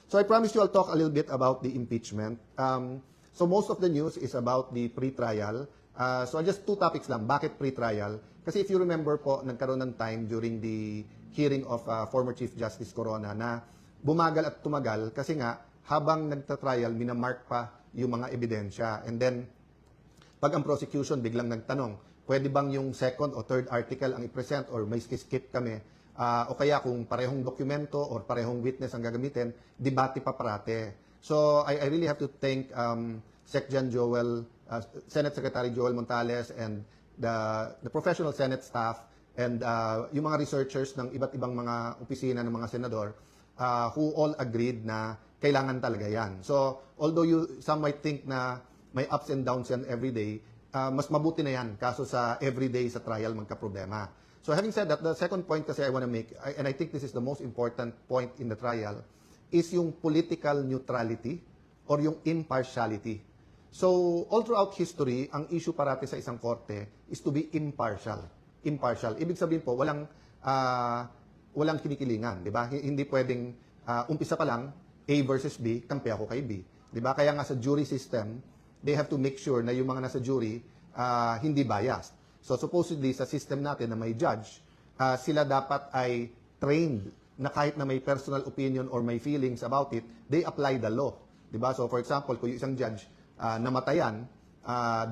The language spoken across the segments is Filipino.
So I promise you I'll talk a little bit about the impeachment. So most of the news is about the pre-trial. So just two topics lang. Bakit pre-trial? Kasi if you remember po, nagkaroon ng time during the hearing of former Chief Justice Corona na bumagal at tumagal kasi nga habang nagtatrial, minamark pa yung mga ebidensya. And then, pag ang prosecution biglang nagtanong, pwede bang yung second o third article ang i-present or may skip kami? O kaya kung parehong dokumento or parehong witness ang gagamitin, debate pa parate. So I really have to thank Secjan Joel, Senate Secretary Joel Montales and the professional Senate staff and yung mga researchers ng iba't ibang mga opisina ng mga senador who all agreed na kailangan talaga yan. So although some might think na may ups and downs yan every day, mas mabuti na yan kaso sa everyday sa trial magka-problema. So having said that, the second point kasi I want to make, and I think this is the most important point in the trial, is yung political neutrality or yung impartiality. So all throughout history, ang issue parati sa isang korte is to be impartial. Impartial. Ibig sabihin po, walang kinikilingan, di ba? Hindi pwedeng umpisa pa lang A versus B, kampi ako kay B. Di ba? Kaya nga sa jury system, they have to make sure na yung mga nasa jury hindi biased. So supposedly sa system natin na may judge, sila dapat ay trained na kahit na may personal opinion or may feelings about it, they apply the law. Diba? So for example, kung yung isang judge namatayan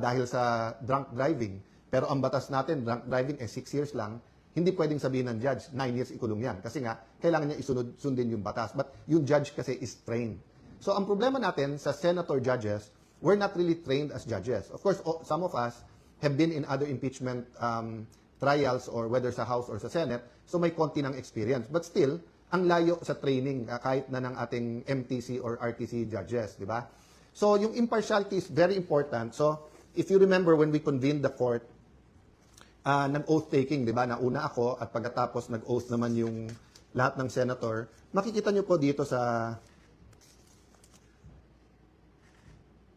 dahil sa drunk driving, pero ang batas natin, drunk driving 6 years lang, hindi pwedeng sabihin ng judge, 9 years ikulong yan. Kasi nga, kailangan niya sundin yung batas. But yung judge kasi is trained. So ang problema natin sa senator judges, we're not really trained as judges. Of course, some of us have been in other impeachment trials or whether sa House or sa Senate, so may konti ng experience. But still, ang layo sa training kahit na ng ating MTC or RTC judges, di ba? So yung impartiality is very important. So if you remember when we convened the court, nag-oath taking, di ba? Nauna ako at pagkatapos nag-oath naman yung lahat ng senator. Makikita nyo po dito sa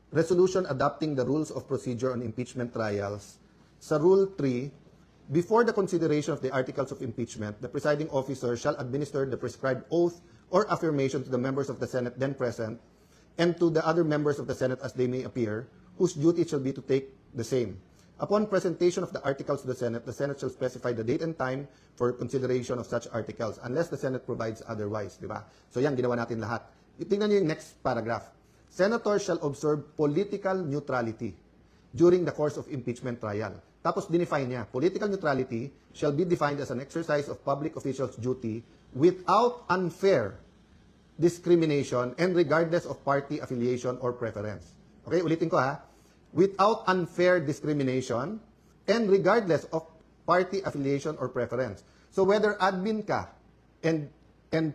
resolution adopting the rules of procedure on impeachment trials, sa Rule 3, before the consideration of the articles of impeachment, the presiding officer shall administer the prescribed oath or affirmation to the members of the Senate then present and to the other members of the Senate as they may appear, whose duty shall be to take the same. Upon presentation of the articles to the Senate shall specify the date and time for consideration of such articles unless the Senate provides otherwise, di ba? So yan, ginawa natin lahat. Tingnan niyo yung next paragraph. Senators shall observe political neutrality during the course of impeachment trial. Tapos dinefine niya, political neutrality shall be defined as an exercise of public officials' duty without unfair discrimination and regardless of party affiliation or preference. Okay, ulitin ko ha. Without unfair discrimination and regardless of party affiliation or preference. So whether admin ka and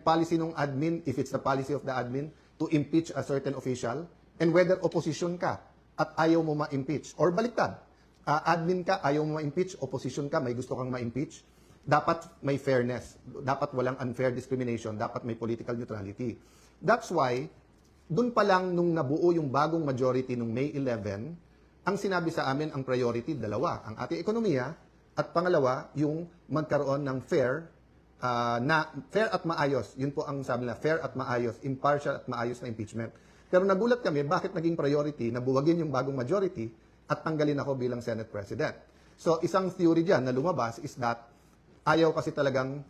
policy ng admin, if it's the policy of the admin, to impeach a certain official, and whether opposition ka at ayaw mo ma-impeach, or baliktad, admin ka, ayaw mo ma-impeach, opposition ka, may gusto kang ma-impeach, dapat may fairness, dapat walang unfair discrimination, dapat may political neutrality. That's why, dun pa lang nung nabuo yung bagong majority nung May 11, ang sinabi sa amin ang priority, dalawa, ang ating ekonomiya, at pangalawa, yung magkaroon ng fair at maayos. Yun po ang sabi na fair at maayos, impartial at maayos na impeachment. Pero nagulat kami, bakit naging priority na buwagin yung bagong majority at tanggalin ako bilang Senate President. So isang theory dyan na lumabas is that ayaw kasi talagang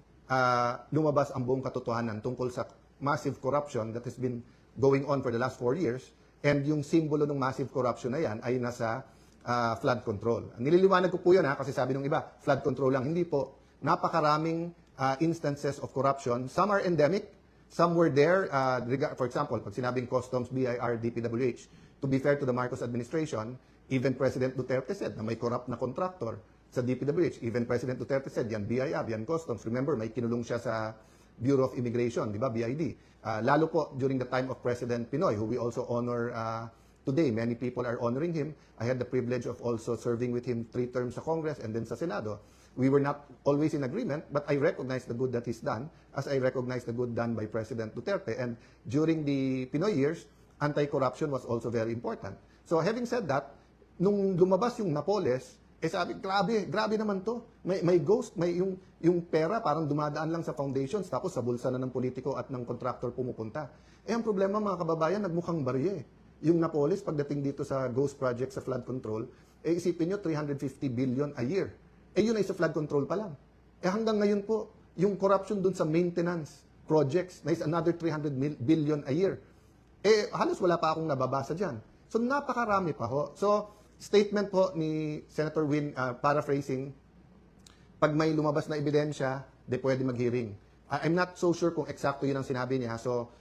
lumabas ang buong katotohanan tungkol sa massive corruption that has been going on for the last 4 years. And yung simbolo ng massive corruption na yan ay nasa flood control. Nililiwanag ko po yan kasi sabi ng iba, flood control lang. Hindi po. Napakaraming instances of corruption. Some are endemic. Some were there. For example, pag sinabing Customs, BIR, DPWH, to be fair to the Marcos administration, even President Duterte said na may corrupt na contractor sa DPWH. Even President Duterte said, yan BIR, yan Customs. Remember, may kinulong siya sa Bureau of Immigration, di ba, BID. Lalo po during the time of President Pinoy, who we also honor today. Many people are honoring him. I had the privilege of also serving with him 3 terms sa Congress and then sa Senado. We were not always in agreement, but I recognize the good that he's done, as I recognize the good done by President Duterte. And during the Pinoy years, anti-corruption was also very important. So having said that, nung lumabas yung Napoles, sabi, grabe naman to. May ghost, may yung pera parang dumadaan lang sa foundations, tapos sa bulsa na ng politiko at ng contractor pumupunta. Ang problema mga kababayan, nagmukhang barya eh. Yung Napolis, pagdating dito sa ghost project sa flood control, isipin nyo, 350 billion a year. Yun ay sa flood control pa lang. Hanggang ngayon po, yung corruption dun sa maintenance projects na is another 300 billion a year. Halos wala pa akong nababasa dyan. So, napakarami pa ho. So, statement po ni Senator Win, paraphrasing, pag may lumabas na ebidensya, di pwede mag-hearing. I'm not so sure kung eksakto yun ang sinabi niya. So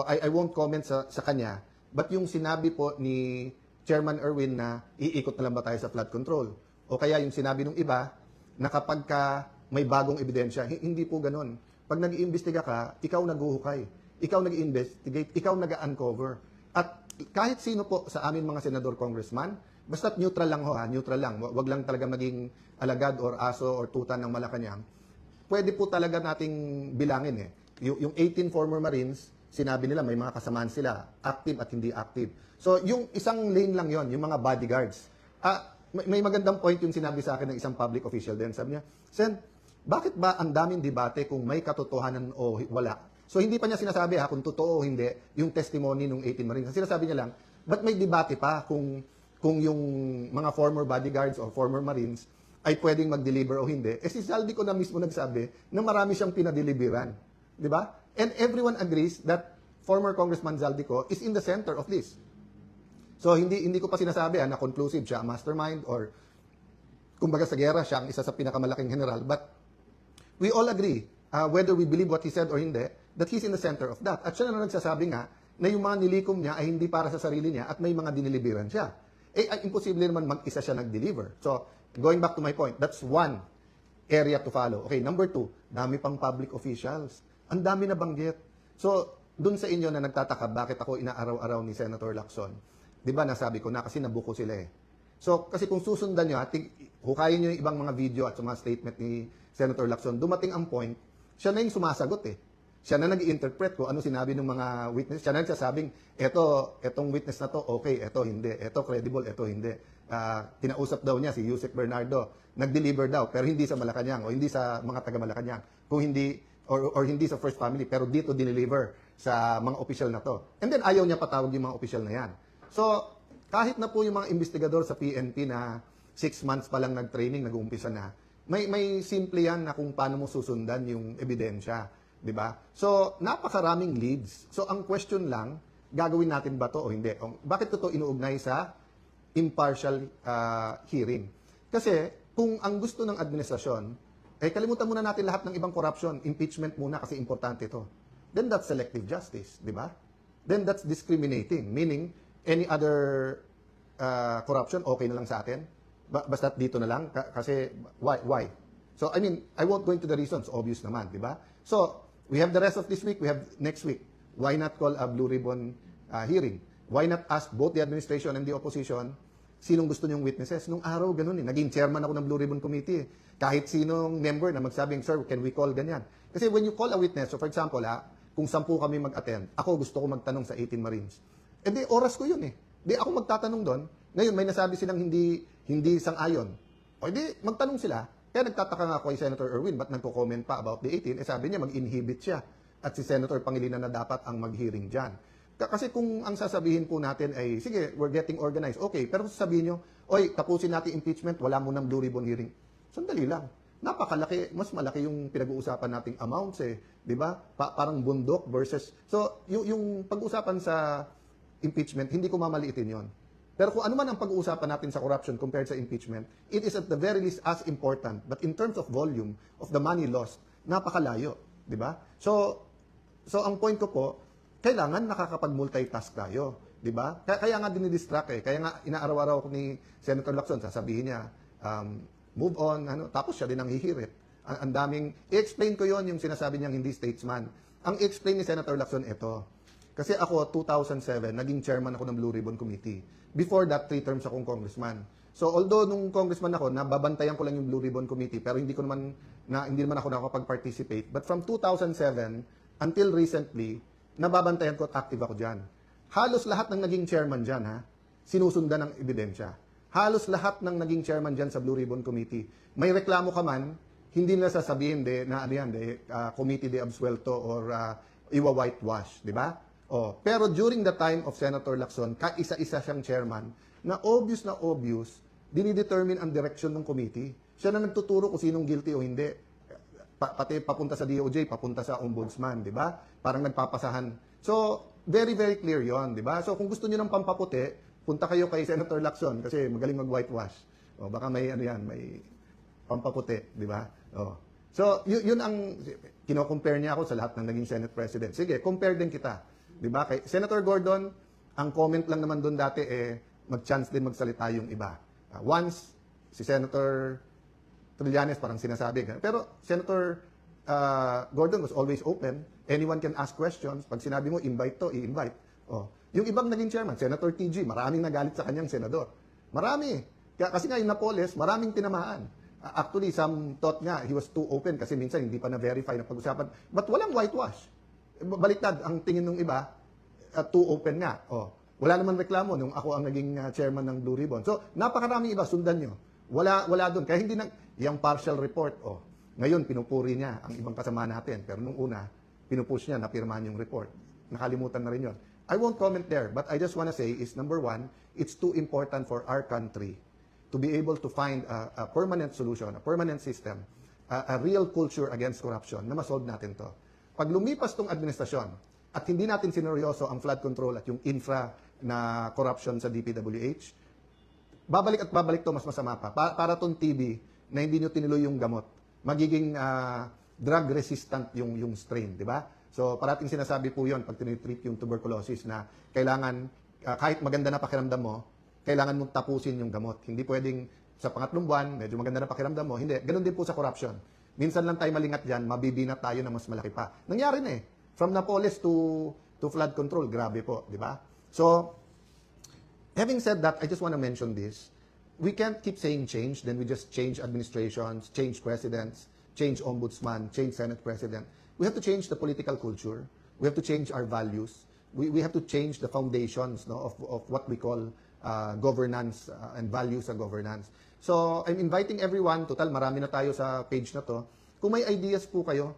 I won't comment sa kanya. But yung sinabi po ni Chairman Erwin na iikot na lang ba tayo sa flood control? O kaya yung sinabi ng iba na kapag ka may bagong ebidensya, hindi po ganun. Pag nag-iimbestiga ka, ikaw naghuhukay. Ikaw nag-investigate, ikaw nag-uncover. At kahit sino po sa amin mga senador, congressman, basta neutral lang ho, neutral lang. Wag lang talaga maging alagad or aso or tutan ng Malacanang. Pwede po talaga nating bilangin eh. Yung 18 former Marines, sinabi nila may mga kasamaan sila, active at hindi active. So yung isang lane lang yon, yung mga bodyguards. May magandang point yung sinabi sa akin ng isang public official din. Sabi niya, Sen, bakit ba ang daming debate kung may katotohanan o wala? So hindi pa niya sinasabi kung totoo o hindi yung testimony ng 18 Marines. Ang sinasabi niya lang, ba't may debate pa kung yung mga former bodyguards o former Marines ay pwedeng mag-deliver o hindi? Si Zaldico na mismo nagsabi na marami siyang pinadeliveran. Di ba? And everyone agrees that former Congressman Zaldico is in the center of this. So hindi ko pa sinasabi na conclusive siya mastermind or kumbaga sa gera siya ang isa sa pinakamalaking general. But we all agree, whether we believe what he said or hindi, that he's in the center of that. At siya na nagsasabi nga na yung mga nilikom niya ay hindi para sa sarili niya at may mga diniliberan siya. Imposible naman mag-isa siya nag-deliver. So, going back to my point, that's one area to follow. Okay, number 2, dami pang public officials. Ang dami na banggit. So, dun sa inyo na nagtataka, bakit ako inaaraw-araw ni Senator Lacson? Di ba, nasabi ko na kasi nabuko sila eh. So, kasi kung susundan nyo, hukayin nyo yung ibang mga video at mga statement ni Senator Lacson, dumating ang point, siya na yung sumasagot eh. Siya na nag-i-interpret ko ano sinabi ng mga witness. Siya na nagsasabing, etong witness na to, okay, eto hindi. Eto credible, eto hindi. Tinausap daw niya si Yusek Bernardo. Nag-deliver daw, pero hindi sa Malacanang o hindi sa mga taga-Malacanang. Kung hindi, or hindi sa First Family, pero dito dineliver sa mga opisyal na to. And then ayaw niya patawag yung mga opisyal na yan. So, kahit na po yung mga investigador sa PNP na 6 months pa lang nag-training, nag-uumpisa na, may simple yan na kung paano mo susundan yung ebidensya. Di ba? So, napakaraming leads. So, ang question lang, gagawin natin ba to o hindi? Bakit ko to inuugnay sa impartial hearing? Kasi, kung ang gusto ng administrasyon, kalimutan muna natin lahat ng ibang corruption, impeachment muna kasi importante to. Then that's selective justice, di ba? Then that's discriminating, meaning any other corruption, okay na lang sa atin? Basta dito na lang? Kasi, why? So, I mean, I won't go into the reasons, obvious naman, di ba? So, we have the rest of this week, we have next week. Why not call a Blue Ribbon hearing? Why not ask both the administration and the opposition, sinong gusto niyong witnesses? Nung araw, ganun eh. Naging chairman ako ng Blue Ribbon Committee. Kahit sinong member na magsabing, sir, can we call ganyan? Kasi when you call a witness, so for example, kung 10 kami mag-attend, ako gusto ko magtanong sa 18 Marines. Di oras ko yun eh. Di ako magtatanong doon. Ngayon, may nasabi silang hindi sang-ayon. O di, magtanong sila. Kaya nagtataka nga ako kay Senator Erwin, ba't nagko-comment pa about the 18? Sabi niya, mag-inhibit siya. At si Senator Pangilinan na dapat ang mag-hearing dyan. Kasi kung ang sasabihin po natin ay, sige, we're getting organized. Okay, pero sasabihin nyo, oy, tapusin natin impeachment, wala mo ng Blue Ribbon hearing. Sandali lang. Napakalaki, mas malaki yung pinag-uusapan nating amounts eh. Di ba? Parang bundok versus... So, yung pag-uusapan sa impeachment, hindi ko mamaliitin yon. Pero kung ano man ang pag-uusapan natin sa corruption compared sa impeachment, it is at the very least as important. But in terms of volume of the money lost, napakalayo. Di ba? So ang point ko po, kailangan nakakapag-multitask tayo. Di ba? Kaya nga dinidistract eh. Kaya nga inaaraw-araw ko ni Senator Lacson, sasabihin niya, move on, tapos siya din ang hihirit. Ang daming, i-explain ko yon yung sinasabi niyang hindi statesman. Ang i-explain ni Senator Lacson, ito. Kasi ako, 2007, naging chairman ako ng Blue Ribbon Committee. Before that, 3 terms akong congressman. So, although nung congressman ako, nababantayan ko lang yung Blue Ribbon Committee, pero hindi naman ako nakakapag-participate. But from 2007 until recently, nababantayan ko at active ako dyan. Halos lahat ng naging chairman dyan, sinusundan ng ebidensya. Halos lahat ng naging chairman dyan sa Blue Ribbon Committee. May reklamo ka man, hindi nila sasabihin committee de absuelto or iwa-whitewash, di ba? Oh, pero during the time of Senator Lacson, kaisa-isa siyang chairman, na obvious, dinidetermine ang direction ng committee. Siya na nagtuturo kung sinong guilty o hindi. Pati papunta sa DOJ, papunta sa ombudsman, di ba? Parang nagpapasahan. So, very clear yon, di ba? So, kung gusto niyo ng pampaputi, punta kayo kay Senator Lacson kasi magaling mag-whitewash. O, baka may may pampaputi, di ba? O. So, yun ang kino-compare niya ako sa lahat ng naging Senate President. Sige, compare din kita. Di ba? Kay Senator Gordon, ang comment lang naman doon dati mag-chance din magsalita yung iba. Once, si Senator Trillanes parang sinasabi. Pero Senator Gordon was always open. Anyone can ask questions. Pag sinabi mo, invite to, i-invite. Oh. Yung ibang naging chairman, Senator TG, maraming nagalit sa kanyang senador. Marami. Kasi nga yung Napoles, maraming tinamaan. Actually, some thought nga he was too open kasi minsan hindi pa na-verify na pag-usapan. But walang whitewash. Baliktad, ang tingin ng iba, too open nga. Oh. Wala naman reklamo nung ako ang naging chairman ng Blue Ribbon. So, napakaraming iba, sundan nyo. Wala doon. Kaya hindi yung partial report, ngayon, pinupuri niya ang ibang kasama natin. Pero nung una, pinupush niya, napirmahan yung report. Nakalimutan na rin yun. I won't comment there, but I just want to say is, number one, it's too important for our country to be able to find a permanent solution, a permanent system, a real culture against corruption na masolve natin to. Pag lumipas tong administrasyon at hindi natin sineryoso ang flood control at yung infra na corruption sa DPWH, babalik to mas masama pa. Para tong TB na hindi nyo tinuloy yung gamot, magiging drug resistant yung strain, di ba? So parating sinasabi po yon pag tinitreat yung tuberculosis na kailangan, kahit maganda na pakiramdam mo, kailangan mong tapusin yung gamot. Hindi pwedeng sa pangatlong buwan, medyo maganda na pakiramdam mo. Hindi. Ganun din po sa corruption. Minsan lang tayo malingat dyan, mabibinat tayo na mas malaki pa. Nangyari na eh. From Napoles to flood control, grabe po, di ba? So, having said that, I just want to mention this. We can't keep saying change, then we just change administrations, change presidents, change ombudsman, change Senate president. We have to change the political culture. We have to change our values. We have to change the foundations of what we call governance and values sa governance. So, I'm inviting everyone, total marami na tayo sa page na to, kung may ideas po kayo,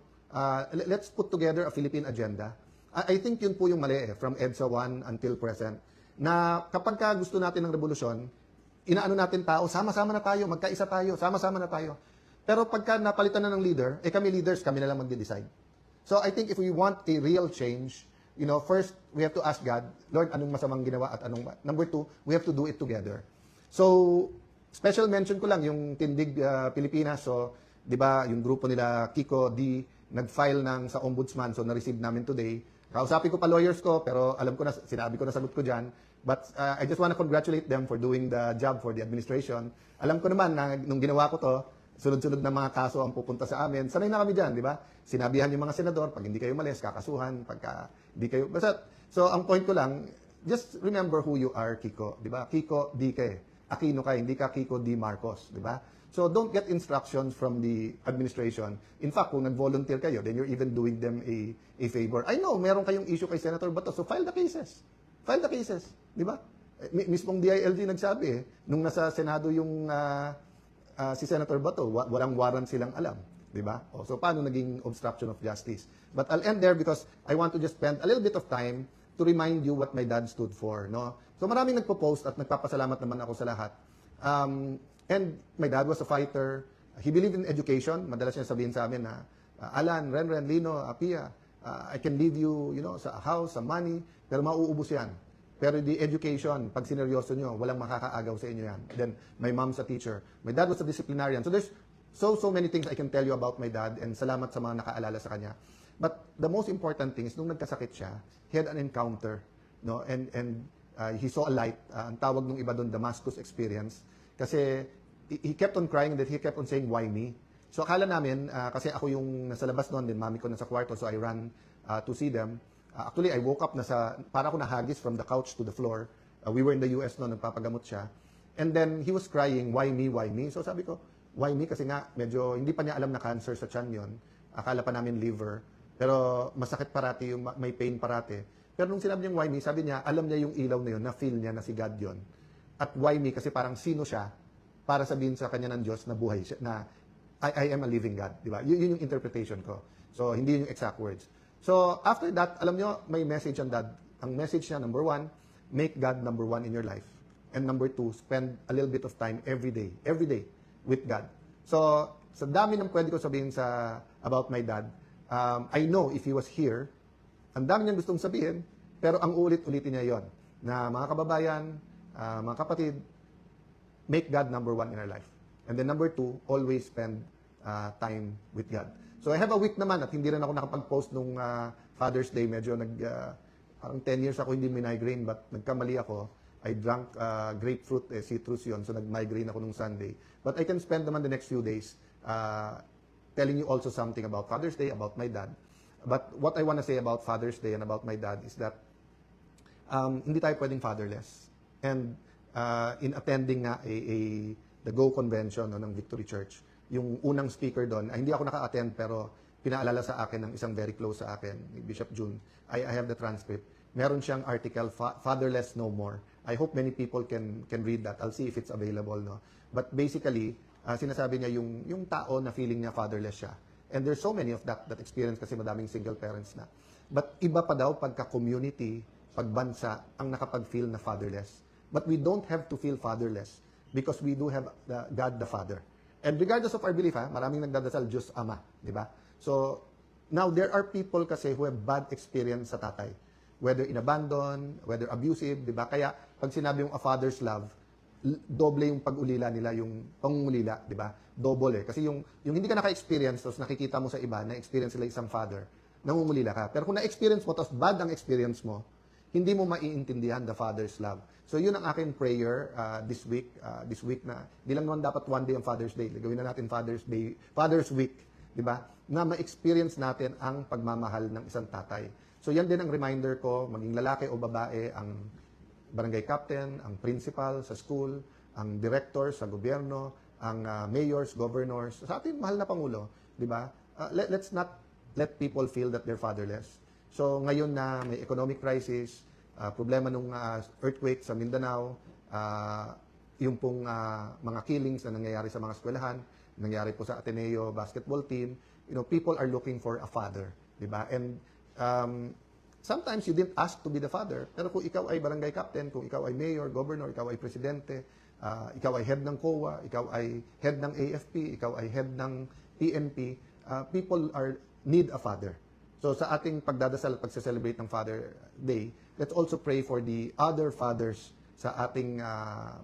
let's put together a Philippine agenda. I think yun po yung mali from EDSA 1 until present, na kapag ka gusto natin ng revolusyon, inaano natin tao, sama-sama na tayo, magkaisa tayo, sama-sama na tayo. Pero pagka napalitan na ng leader, kami leaders, kami na lang magde-decide. So, I think if we want a real change, first, we have to ask God, Lord, anong masamang ginawa at anong... Number two, we have to do it together. So, special mention ko lang yung Tindig Pilipinas. So, di ba, yung grupo nila, Kiko D, nag-file sa ombudsman. So, na-receive namin today. Kausapin ko pa lawyers ko, pero alam ko na, sinabi ko na sagot ko dyan. But I just want to congratulate them for doing the job for the administration. Alam ko naman na nung ginawa ko to, sunod-sunod na mga kaso ang pupunta sa amin. Sanay na kami dyan, di ba? Sinabihan yung mga senador, pag hindi kayo malis, kakasuhan, pagka hindi kayo... Basta, so, ang point ko lang, just remember who you are, Kiko. Di ba? Kiko D. Aquino ka, hindi ka Kiko D. Marcos. Di ba? So, don't get instructions from the administration. In fact, kung nag-volunteer kayo, then you're even doing them a favor. I know, meron kayong issue kay Senator Bato, so file the cases. File the cases. Di ba? Mismong DILG nagsabi nung nasa Senado yung... si Senator Bato, walang warrant silang alam. Di ba? So, paano naging obstruction of justice? But I'll end there because I want to just spend a little bit of time to remind you what my dad stood for. No? So, maraming nagpo-post at nagpapasalamat naman ako sa lahat. And my dad was a fighter. He believed in education. Madalas niya sabihin sa amin na, Alan, Renren, Lino, Apia, I can leave you, sa house, sa money, pero mauubos yan. Pero the education, pag sineryoso nyo, walang makakaagaw sa inyo yan. Then, my mom's a teacher. My dad was a disciplinarian. So, there's so many things I can tell you about my dad and salamat sa mga nakaalala sa kanya. But the most important thing is, nung nagkasakit siya, he had an encounter, no? And he saw a light. Ang tawag nung iba doon, Damascus experience. Kasi, he kept on crying and he kept on saying, why me? So, akala namin, kasi ako yung nasa labas noon, din mami ko nasa kwarto, so I ran to see them. Actually, I woke up para ako nahagis from the couch to the floor. We were in the US noon, nagpapagamot siya. And then, he was crying, why me, why me? So sabi ko, why me? Kasi nga, medyo, hindi pa niya alam na cancer sa tiyan yun. Akala pa namin liver. Pero masakit parati, may pain parati. Pero nung sinabi niyang why me, sabi niya, alam niya yung ilaw na yun, na-feel niya na si God yun. At why me? Kasi parang sino siya para sabihin sa kanya ng Diyos na buhay siya, na I am a living God. Di ba? Yun yung interpretation ko. So, hindi yung exact words. So, after that, alam nyo, may message ang dad Ang message niya, number 1, make God number 1 in your life. And number 2, spend a little bit of time every day with God. So, sa dami ng pwede ko sabihin about my dad, I know if he was here, ang dami niyang gustong sabihin, pero ang ulit-ulitin niya yon na mga kababayan, mga kapatid, make God number 1 in our life. And then number 2, always spend time with God. So I have a week naman at hindi rin ako nakapag-post nung Father's Day. Medyo parang 10 years ako hindi may migraine, but nagkamali ako. I drank grapefruit, citrus yun, so nag-migraine ako nung Sunday. But I can spend naman the next few days telling you also something about Father's Day, about my dad. But what I want to say about Father's Day and about my dad is that hindi tayo pwedeng fatherless. And in attending nga the Go Convention ng Victory Church, yung unang speaker doon, hindi ako naka-attend pero pinaalala sa akin ng isang very close sa akin, Bishop June. I have the transcript. Meron siyang article, Fatherless No More. I hope many people can read that. I'll see if it's available. No? But basically, sinasabi niya yung tao na feeling niya fatherless siya. And there's so many of that experience kasi madaming single parents na. But iba pa daw pagka-community, pagbansa, ang nakapag-feel na fatherless. But we don't have to feel fatherless because we do have God the Father. And regardless of our belief, maraming nagdadasal, Diyos Ama. Di ba? So, now there are people kasi who have bad experience sa tatay. Whether in abandon, whether abusive, di ba? Kaya pag sinabi yung a father's love, doble yung pag-ulila nila, yung pangungulila, di ba? Double Kasi yung hindi ka naka-experience, tapos nakikita mo sa iba, na-experience sila isang father, nangungulila ka. Pero kung na-experience mo, tapos bad ang experience mo, hindi mo maiintindihan the father's love. So yun ang aking prayer this week na, hindi lang naman dapat one day ang Father's Day. Gawin na natin Father's Day, Father's Week, di ba? Na ma-experience natin ang pagmamahal ng isang tatay. So yan din ang reminder ko, maging lalaki o babae, ang barangay captain, ang principal sa school, ang director sa gobyerno, ang mayors, governors, sa ating mahal na Pangulo, di ba? Let's not let people feel that they're fatherless. So ngayon na may economic crisis, problema nung earthquake sa Mindanao, yung pong mga killings na nangyayari sa mga eskwelahan, nangyayari po sa Ateneo basketball team, people are looking for a father, di ba? And sometimes you didn't ask to be the father, pero kung ikaw ay barangay captain, kung ikaw ay mayor, governor, ikaw ay presidente, ikaw ay head ng COA, ikaw ay head ng AFP, ikaw ay head ng PNP, people need a father. So sa ating pagdadasal at pagse-celebrate ng Father Day, let's also pray for the other fathers sa ating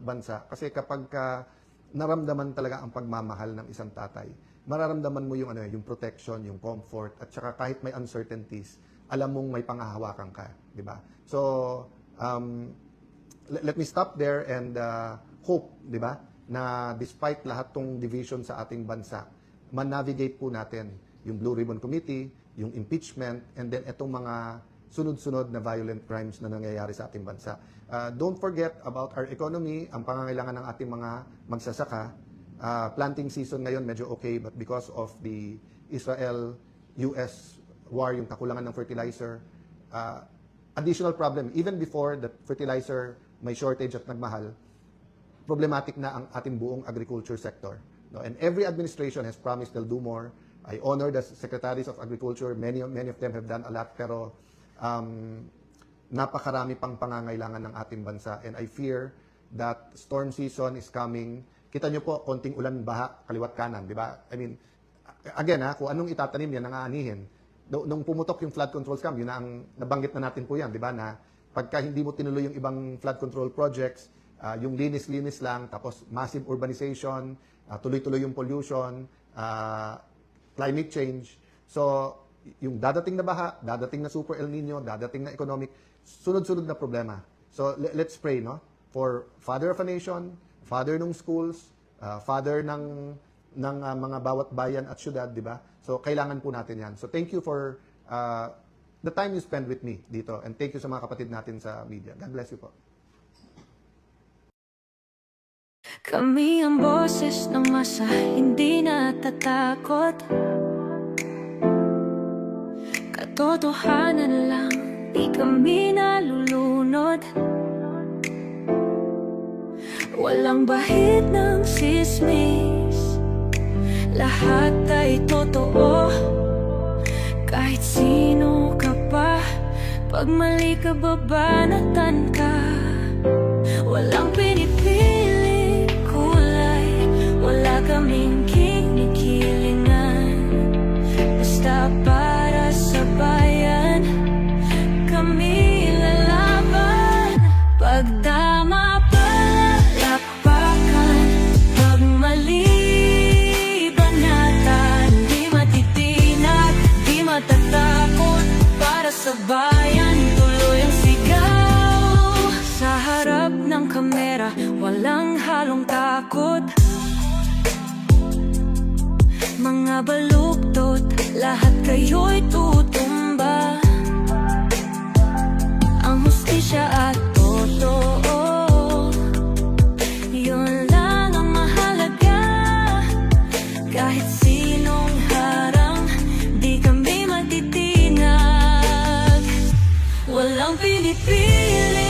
bansa. Kasi kapag naramdaman talaga ang pagmamahal ng isang tatay, mararamdaman mo yung protection, yung comfort, at saka kahit may uncertainties, alam mong may pangahawakan ka, di ba? So let me stop there and hope, di ba, na despite lahat tong division sa ating bansa, man-navigate po natin yung Blue Ribbon Committee, yung impeachment, and then itong mga sunod-sunod na violent crimes na nangyayari sa ating bansa. Don't forget about our economy, ang pangangailangan ng ating mga magsasaka. Planting season ngayon medyo okay, but because of the Israel-US war, yung kakulangan ng fertilizer, additional problem, even before the fertilizer may shortage at nagmahal, problematic na ang ating buong agriculture sector. No? And every administration has promised they'll do more. I honor the secretaries of agriculture. Many of them have done a lot, pero napakarami pang pangangailangan ng ating bansa. And I fear that storm season is coming. Kita nyo po, konting ulan, baha, kaliwat kanan, di ba? I mean, again, kung anong itatanim yan, nangaanihin. Nung pumutok yung flood control scam, yun na ang nabanggit na natin po yan, di ba? Na pagka hindi mo tinuloy yung ibang flood control projects, yung linis-linis lang, tapos massive urbanization, tuloy-tuloy yung pollution, climate change. So, yung dadating na baha, dadating na super El Nino, dadating na economic, sunod-sunod na problema. So, let's pray, no? For father of a nation, father ng schools, father ng mga bawat bayan at syudad, di ba? So, kailangan po natin yan. So, thank you for the time you spend with me dito. And thank you sa mga kapatid natin sa media. God bless you po. Kami ang boses ng masa, hindi natatakot. Katotohanan lang, di kami nalulunod. Walang bahid ng sismis, lahat ay totoo. Kahit sino ka pa, Pag mali ka, babanatan ka. Walang pinipili kulay, wala kaming kinikilingan. Basta para sa bayan, kami lalaban. Pag tama palakpakan, pag mali banatan. Di matitinag, di matatakot, para sa bayan tuloy ang sigaw. Sa harap ng kamera, walang halong takot. Mga baluktot, lahat kayo'y tutumba. Ang hustisya at totoo, yun lang ang mahalaga. Kahit sinong harang, di kami matitinag. Walang pinipili